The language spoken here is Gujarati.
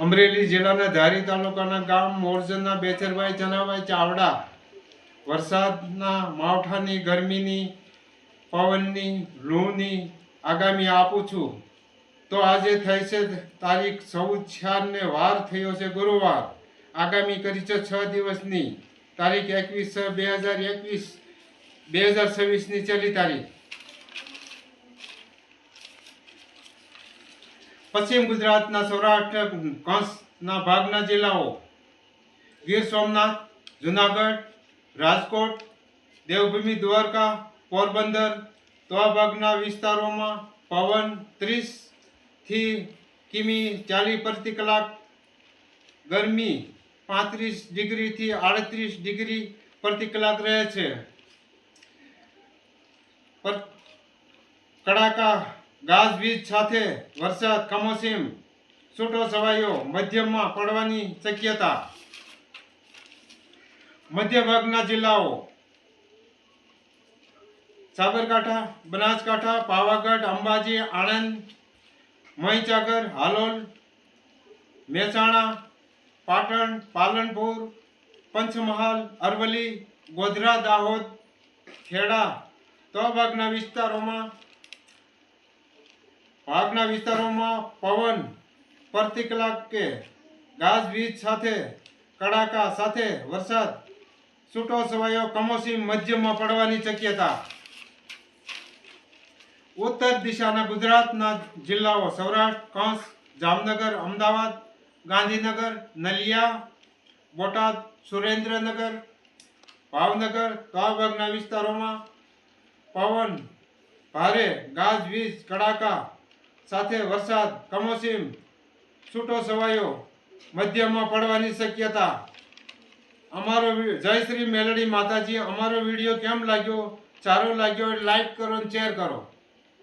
અમરેલી જિલ્લાના ધારી તાલુકાના ગામ મોરજના બેચરભાઈ ચનાભાઈ ચાવડા વરસાદના માવઠાની ગરમીની પવનની લૂની આગામી આપું છું. તો આજે થઈ છે તારીખ 14/4 વાર થયો છે ગુરુવાર. આગામી કરી છે 6 દિવસની તારીખ 21/6/2021 ની છેલ્લી તારીખ. પશ્ચિમ ગુજરાતના સૌરાષ્ટ્ર કચ્છના ભાગના જિલ્લાઓ ગીર સોમનાથ, જુનાગઢ, રાજકોટ, દેવભૂમિ દ્વારકા, પોરબંદર તો આ ભાગના વિસ્તારોમાં પવન 30 કિમી 40 પ્રતિ કલાક, ગરમી 35 ડિગ્રીથી 38 ડિગ્રી પ્રતિ કલાક રહે છે. કડાકા ગાજવીજ સાથે વરસાદ કમોસમી છૂટો છવાયો મધ્યમમાં પડવાની શક્યતા. મધ્ય ભાગના જિલ્લાઓ સાબરકાંઠા, બનાસકાંઠા, પાવાગઢ, અંબાજી, આણંદ, મહીસાગર, હાલોલ, મહેસાણા, પાટણ, પાલનપુર, પંચમહાલ, અરવલ્લી, ગોધરા, દાહોદ, ખેડા તો ભાગના વિસ્તારોમાં પવન પ્રતિ કલાકે ગાજવીજ સાથે કડાકા સાથે વરસાદ છૂટો છવાયો કમોસમી મધ્યમાં પડવાની શક્યતા. ઉત્તર દિશાના ગુજરાતના જિલ્લાઓ સૌરાષ્ટ્ર, કચ્છ, જામનગર, અમદાવાદ, ગાંધીનગર, નલિયા, બોટાદ, સુરેન્દ્રનગર, ભાવનગર તો આ ભાગના વિસ્તારોમાં પવન ભારે ગાજવીજ કડાકા સાથે વરસાદ કમોસમી છૂટો છવાયો મધ્યમાં પડવાની શક્યતા. અમારો જય શ્રી મેલડી માતાજી. અમારો વિડીયો કેમ લાગ્યો? સારો લાગ્યો લાઈક કરો અને શેર કરો.